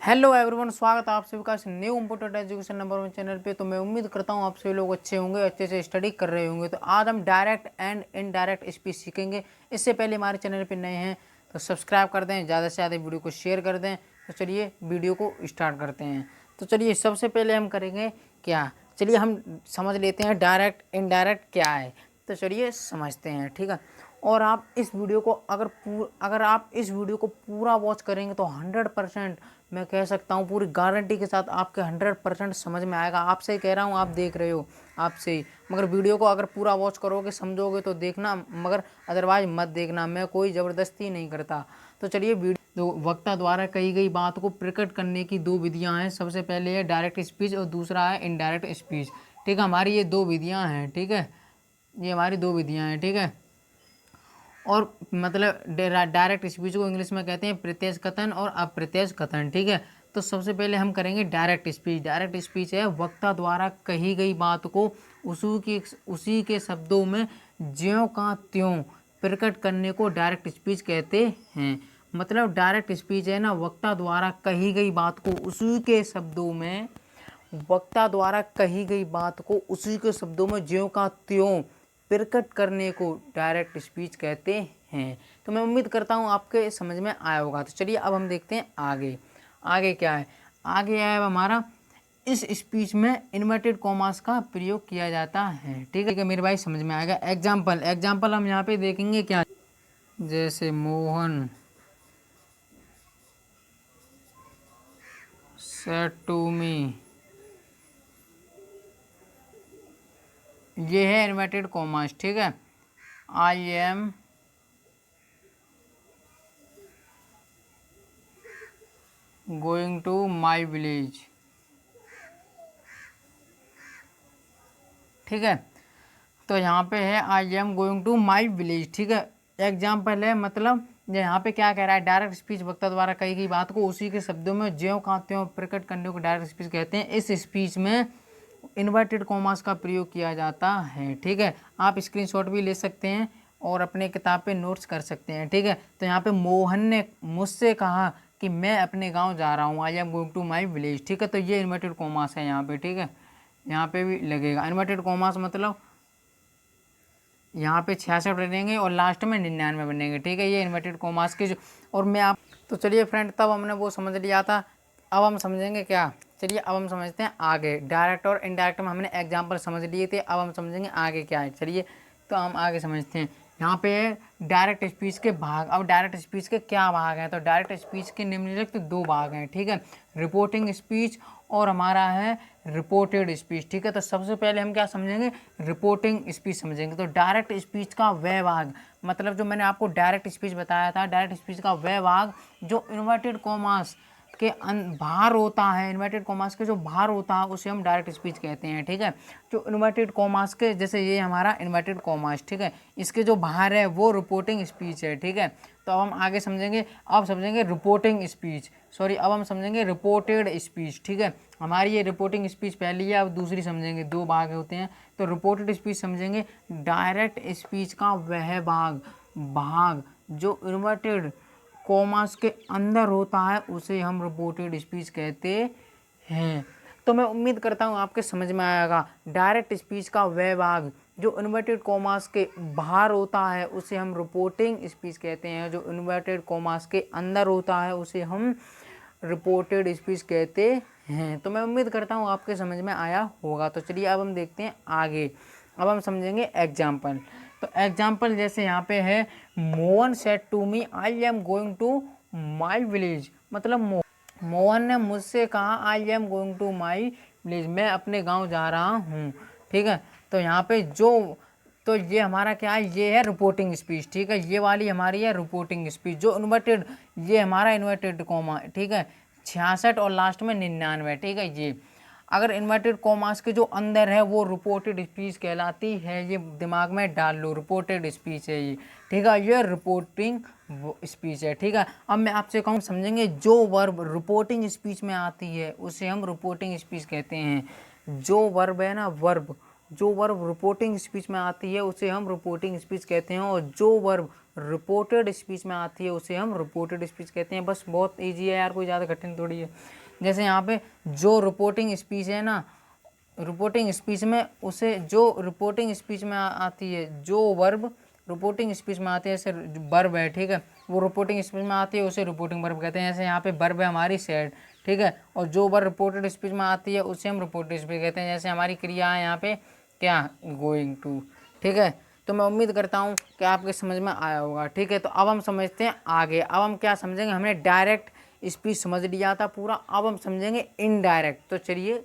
Hello everyone, स्वागत है आप सभी का इस new important education number 1 channel पे। तो मैं उम्मीद करता हूँ आप सभी लोग अच्छे होंगे, अच्छे से स्टडी कर रहे होंगे। तो आज हम डायरेक्ट एंड इनडायरेक्ट स्पीच सीखेंगे। इससे पहले हमारे चैनल पे नए हैं तो सब्सक्राइब कर दें, ज़्यादा से ज़्यादा वीडियो को शेयर कर दें। तो चलिए वीडियो को स्टार्ट करते हैं। तो चलिए सबसे पहले हम करेंगे क्या, चलिए हम समझ लेते हैं डायरेक्ट इनडायरेक्ट क्या है। तो चलिए समझते हैं, ठीक है। और आप इस वीडियो को अगर आप इस वीडियो को पूरा वॉच करेंगे तो 100% मैं कह सकता हूँ, पूरी गारंटी के साथ आपके 100% समझ में आएगा। आपसे ही कह रहा हूँ, आप देख रहे हो आपसे ही। मगर वीडियो को अगर पूरा वॉच करोगे, समझोगे तो देखना, मगर अदरवाइज मत देखना। मैं कोई ज़बरदस्ती नहीं करता। तो चलिए वीडियो, वक्ता द्वारा कही गई बात को प्रकट करने की दो विधियाँ हैं। सबसे पहले है डायरेक्ट स्पीच और दूसरा है इनडायरेक्ट स्पीच, ठीक है। हमारी ये दो विधियाँ हैं, ठीक है। ये हमारी दो विधियाँ हैं, ठीक है। और मतलब डायरेक्ट स्पीच को इंग्लिश में कहते हैं प्रत्यक्ष कथन और अप्रत्यक्ष कथन, ठीक है। तो सबसे पहले हम करेंगे डायरेक्ट स्पीच। डायरेक्ट स्पीच है वक्ता द्वारा कही गई बात को उसी के शब्दों में ज्यों का त्यों प्रकट करने को डायरेक्ट स्पीच कहते हैं। मतलब डायरेक्ट स्पीच है ना, वक्ता द्वारा कही गई बात को उसी के शब्दों में, वक्ता द्वारा कही गई बात को उसी के शब्दों में ज्यों का त्यों प्रकट करने को डायरेक्ट स्पीच कहते हैं। तो मैं उम्मीद करता हूँ आपके समझ में आया होगा। तो चलिए अब हम देखते हैं आगे। आगे क्या है, आगे है हमारा, इस स्पीच में इन्वर्टेड कॉमास का प्रयोग किया जाता है, ठीक है मेरे भाई, समझ में आएगा। एग्जाम्पल हम यहाँ पे देखेंगे क्या, जैसे मोहन सेड टू मी, ये है इन्वर्टेड कॉमास, ठीक है। I am going to my village, ठीक है। तो यहाँ पे है I am going to my village, ठीक है। एग्जाम्पल है, मतलब यहाँ पे क्या कह रहा है, डायरेक्ट स्पीच वक्ता द्वारा कही गई बात को उसी के शब्दों में ज्यों का त्यों प्रकट करने को डायरेक्ट स्पीच कहते हैं। इस स्पीच में इन्वर्टेड कॉमास का प्रयोग किया जाता है, ठीक है। आप स्क्रीनशॉट भी ले सकते हैं और अपने किताब पे नोट्स कर सकते हैं, ठीक है। तो यहाँ पे मोहन ने मुझसे कहा कि मैं अपने गांव जा रहा हूँ, I am going to my village, ठीक है। तो ये इन्वर्टेड कॉमास है यहाँ पे, ठीक है। यहाँ पे भी लगेगा इन्वर्टेड कॉमास, मतलब यहाँ पे 66 बनेंगे और लास्ट में 99 बनेंगे, ठीक है। ये इन्वर्टेड कॉमास के जो, और मैं आप, तो चलिए फ्रेंड, तब हमने वो समझ लिया था। अब हम समझेंगे क्या, चलिए अब हम समझते हैं आगे। डायरेक्ट और इनडायरेक्ट में हमने एग्जाम्पल समझ लिए थे, अब हम समझेंगे आगे क्या है। चलिए तो हम आगे समझते हैं। यहाँ पे डायरेक्ट स्पीच के भाग। अब डायरेक्ट स्पीच के क्या भाग हैं, तो डायरेक्ट स्पीच के निम्नलिखित दो भाग हैं, ठीक है। रिपोर्टिंग स्पीच और हमारा है रिपोर्टेड स्पीच, ठीक है। तो सबसे पहले हम क्या समझेंगे, रिपोर्टिंग स्पीच समझेंगे। तो डायरेक्ट स्पीच का वह भाग, मतलब जो मैंने आपको डायरेक्ट स्पीच बताया था, डायरेक्ट स्पीच का वह भाग जो इन्वर्टेड कॉमास के बाहर होता है, इन्वर्टेड कॉमास के जो बाहर होता है उसे हम डायरेक्ट स्पीच कहते हैं, ठीक है। जो इन्वर्टेड कॉमास के, जैसे ये हमारा इन्वर्टेड कॉमास, ठीक है, इसके जो बाहर है वो रिपोर्टिंग स्पीच है, ठीक है। तो अब हम आगे समझेंगे, अब समझेंगे रिपोर्टिंग स्पीच, सॉरी अब हम समझेंगे रिपोर्टेड स्पीच, ठीक है। हमारी ये रिपोर्टिंग स्पीच पहली है, अब दूसरी समझेंगे। दो भाग होते हैं, तो रिपोर्टेड स्पीच समझेंगे डायरेक्ट स्पीच का वह भाग जो इन्वर्टेड कॉमास के अंदर होता है उसे हम रिपोर्टेड स्पीच कहते हैं। तो मैं उम्मीद करता हूँ आपके समझ में आएगा। डायरेक्ट स्पीच का वह भाग जो इन्वर्टेड कॉमास के बाहर होता है उसे हम रिपोर्टिंग स्पीच कहते हैं, जो इन्वर्टेड कॉमास के अंदर होता है उसे हम रिपोर्टेड स्पीच कहते हैं। तो मैं उम्मीद करता हूँ आपके समझ में आया होगा। तो चलिए अब हम देखते हैं आगे। अब हम समझेंगे एग्जाम्पल। तो एग्जाम्पल जैसे यहाँ पे है, Mohan said to me I am going to my village, मतलब मोहन ने मुझसे कहा I am going to my village, मैं अपने गांव जा रहा हूँ, ठीक है। तो यहाँ पे जो, तो ये हमारा क्या है, ये है रिपोर्टिंग स्पीच, ठीक है। ये वाली हमारी है रिपोर्टिंग स्पीच जो इन्वर्टेड, ये हमारा इन्वर्टेड कॉमा, ठीक है। 66 और लास्ट में 99, ठीक है। ये अगर इन्वर्टेड कॉमास के जो अंदर है वो रिपोर्टेड स्पीच कहलाती है, ये दिमाग में डाल लो, रिपोर्टेड स्पीच है ये, ठीक है। ये रिपोर्टिंग स्पीच है, ठीक है। अब मैं आपसे कहूँ, समझेंगे जो वर्ब रिपोर्टिंग स्पीच में आती है उसे हम रिपोर्टिंग स्पीच कहते हैं। जो वर्ब है ना, वर्ब जो वर्ब रिपोर्टिंग स्पीच में आती है उसे हम रिपोर्टिंग स्पीच कहते हैं, और जो वर्ब रिपोर्टेड स्पीच में आती है उसे हम रिपोर्टेड स्पीच कहते हैं। बस बहुत ईजी है यार, कोई ज़्यादा कठिन थोड़ी है। जैसे यहाँ पे जो रिपोर्टिंग स्पीच है ना, रिपोर्टिंग स्पीच में उसे जो रिपोर्टिंग स्पीच में आती है, जो वर्ब रिपोर्टिंग स्पीच में आती है, जैसे वर्ब है, ठीक है, वो रिपोर्टिंग स्पीच में आती है उसे रिपोर्टिंग वर्ब कहते हैं। जैसे यहाँ पे वर्ब है हमारी सेड, ठीक है, और जो वर्ब रिपोर्टेड स्पीच में आती है उसे हम रिपोर्टेड स्पीच कहते हैं। जैसे हमारी क्रिया है यहाँ पे क्या, गोइंग टू, ठीक है। तो मैं उम्मीद करता हूँ कि आपके समझ में आया होगा, ठीक है। तो अब हम समझते हैं आगे। अब हम क्या समझेंगे, हमने डायरेक्ट स्पीच समझ लिया था पूरा, अब हम समझेंगे इनडायरेक्ट। तो चलिए